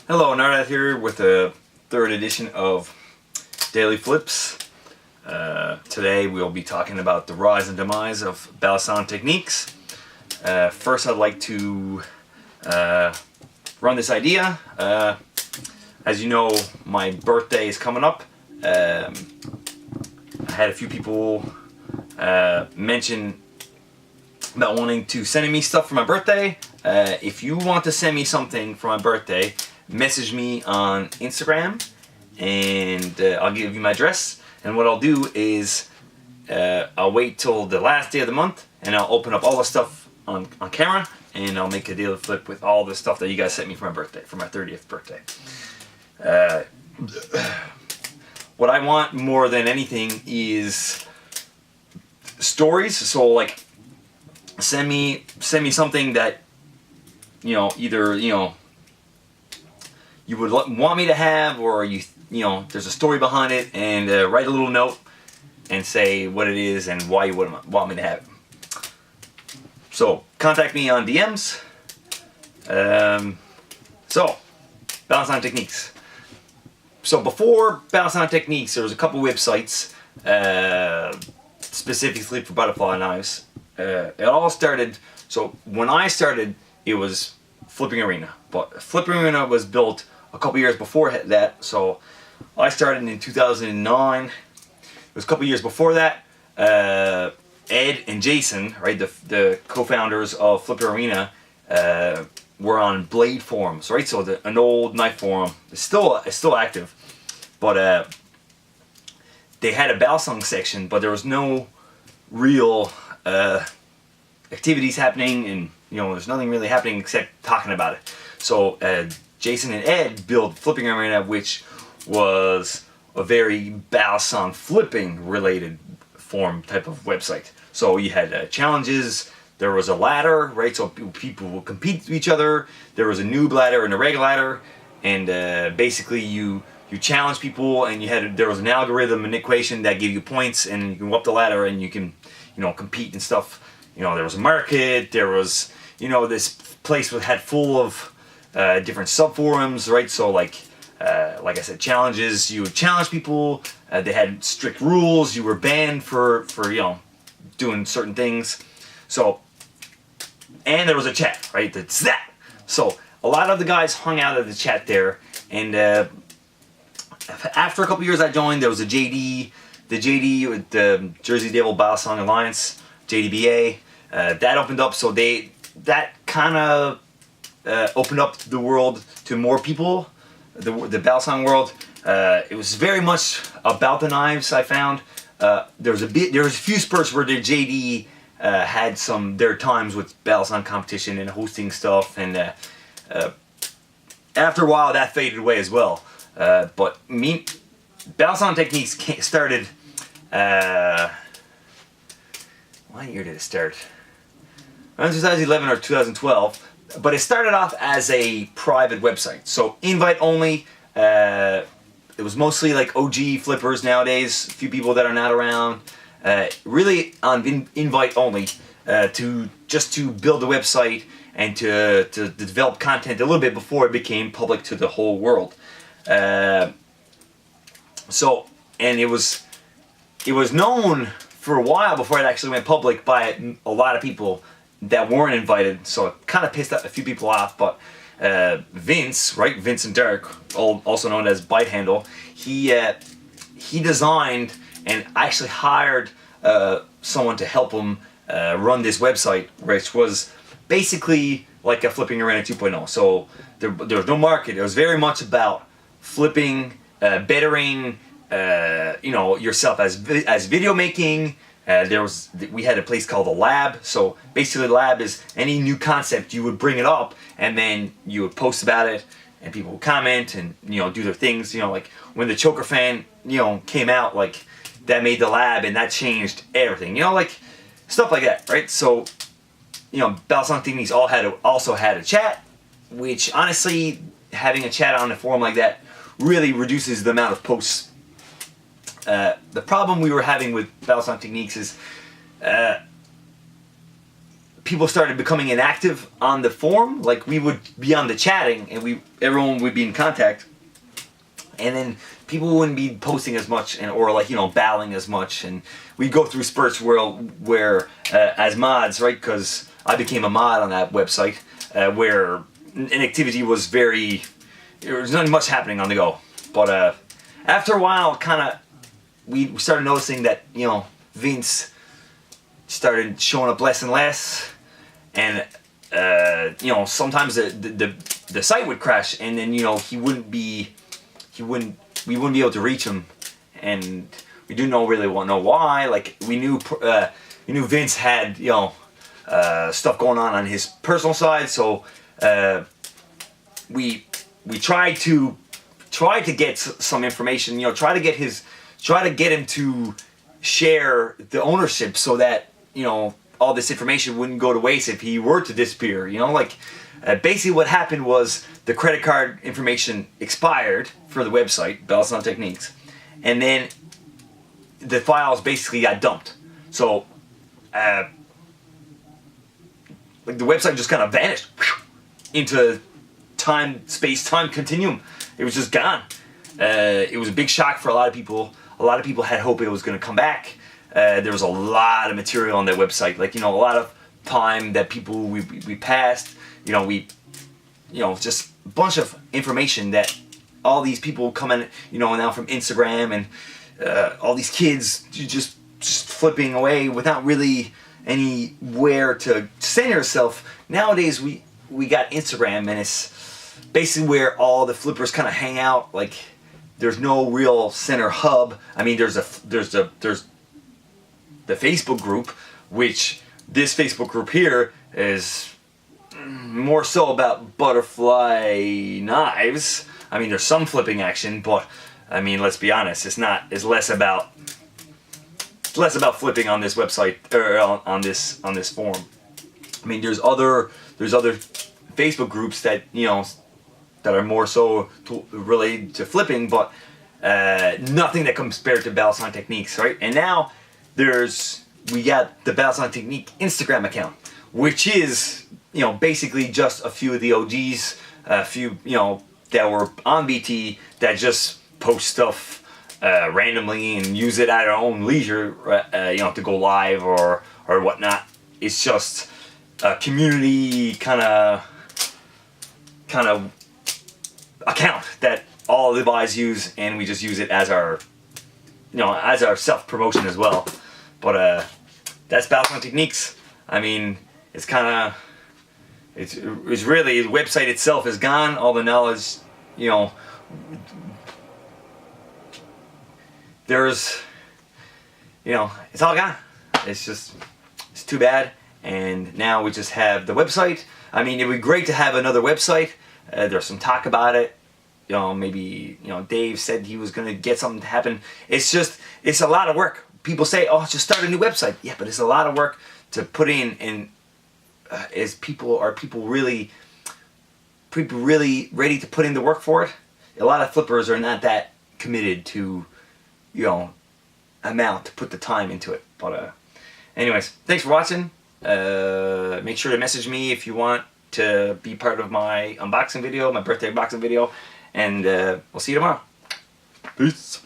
Hello, Nardat here with the third edition of Daily Flips. Today we'll be talking about the rise and demise of Balisong techniques. First I'd like to run this idea. As you know, my birthday is coming up. I had a few people mention about wanting to send me stuff for my birthday. If you want to send me something for my birthday, message me on Instagram and I'll give you my address. And what I'll do is I'll wait till the last day of the month and I'll open up all the stuff on camera and I'll make a daily flip with all the stuff that you guys sent me for my birthday, for my 30th birthday. What I want more than anything is stories. So like send me something that either you would want me to have, or there's a story behind it, and write a little note and say what it is and why you would want me to have it. So contact me on DMs. So Balisong techniques. So before Balisong techniques, there was a couple websites specifically for butterfly knives. It all started. So when I started, it was Flipping Arena, but Flipping Arena was built a couple years before that. So I started in 2009. It was a couple years before that. Ed and Jason, right, the co-founders of Flipping Arena, were on Blade forums, right? So an old knife forum. It's still active, but they had a Balisong section, but there was no real activities happening, and there's nothing really happening except talking about it. So Jason and Ed built Flipping Arena, which was a very Balisong flipping related forum type of website. So you had challenges. There was a ladder, right? So people would compete with each other. There was a noob ladder and a regular ladder, and basically you challenge people, and there was an algorithm, an equation that gave you points, and you can go up the ladder and you can compete and stuff. There was a market. There was this place had full of different sub forums, right? So like I said, challenges. You would challenge people. They had strict rules. You were banned for doing certain things. So, and there was a chat, right? That's that. So a lot of the guys hung out at the chat there, and after a couple years I joined, there was a JD, with the Jersey Devil Balisong Alliance, JDBA. That opened up, so that kind of opened up the world to more people, the Balisong world. It was very much about the knives. I found there was a few spurts where the JD had their times with Balisong competition and hosting stuff, and after a while that faded away as well. But Balisong techniques started. What year did it start? Around 2011 or 2012. But it started off as a private website, so invite only. It was mostly like OG flippers nowadays, a few people that are not around. Really on invite only, to build the website and to develop content a little bit before it became public to the whole world. So, and it was known for a while before it actually went public by a lot of people that weren't invited, so it kind of pissed a few people off. But Vince, right, Vincent Derek, also known as Bite Handle, he designed and actually hired someone to help him run this website, which was basically like a Flipping Arena 2.0. So there was no market. It was very much about flipping, bettering, yourself as video making. We had a place called the Lab. So basically the Lab is any new concept, you would bring it up and then you would post about it and people would comment and do their things. Like when the Choker fan came out, like that made the Lab and that changed everything. Like stuff like that, right? So Balisong techniques also had a chat, which honestly, having a chat on a forum like that really reduces the amount of posts. The problem we were having with Balisong techniques is people started becoming inactive on the forum. Like, we would be on the chatting, and everyone would be in contact, and then people wouldn't be posting as much, or like, you know, battling as much, and we'd go through spurts where as mods, right? Because I became a mod on that website, where inactivity was there was not much happening on the go. But after a while, we started noticing that, you know, Vince started showing up less and less, and you know, sometimes the site would crash, and then, you know, we wouldn't be able to reach him, and we didn't really know why. Like, we knew Vince had, you know, stuff going on his personal side, so we tried to get some information, you know, try to get him to share the ownership, so that, you know, all this information wouldn't go to waste if he were to disappear. You know, like, basically what happened was the credit card information expired for the website, Balisong Techniques, and then the files basically got dumped. So, like, the website just kind of vanished into space-time continuum. It was just gone. It was a big shock for a lot of people. A lot of people had hope it was going to come back. There was a lot of material on that website, like, you know, a lot of time that we passed. You know, just a bunch of information that all these people coming, you know, now from Instagram, and all these kids just flipping away without really anywhere to center yourself. Nowadays, we got Instagram, and it's basically where all the flippers kind of hang out. Like, there's no real center hub. I mean, there's the Facebook group, which this Facebook group here is more so about butterfly knives. I mean, there's some flipping action, but I mean, let's be honest, it's less about flipping on this website, or on this forum. I mean, there's other Facebook groups that, you know, that are more so related to flipping, but nothing that compared to Balisong Techniques, right? And now we got the Balisong Technique Instagram account, which is, you know, basically just a few of the OGs, a few, you know, that were on BT that just post stuff randomly and use it at our own leisure, you know, to go live or whatnot. It's just a community kind of account that all the guys use, and we just use it as our, you know, as our self-promotion as well. But that's Balisong Techniques. I mean, it's really, the website itself is gone. All the knowledge, you know, there's, you know, it's all gone. It's too bad. And now we just have the website. I mean, it would be great to have another website. There's some talk about it. You know, maybe, you know, Dave said he was going to get something to happen. It's a lot of work. People say, oh, just start a new website. Yeah, but it's a lot of work to put in, and are people really ready to put in the work for it? A lot of flippers are not that committed to, you know, amount to put the time into it. But anyways, thanks for watching. Make sure to message me if you want to be part of my unboxing video, my birthday unboxing video, and we'll see you tomorrow. Peace.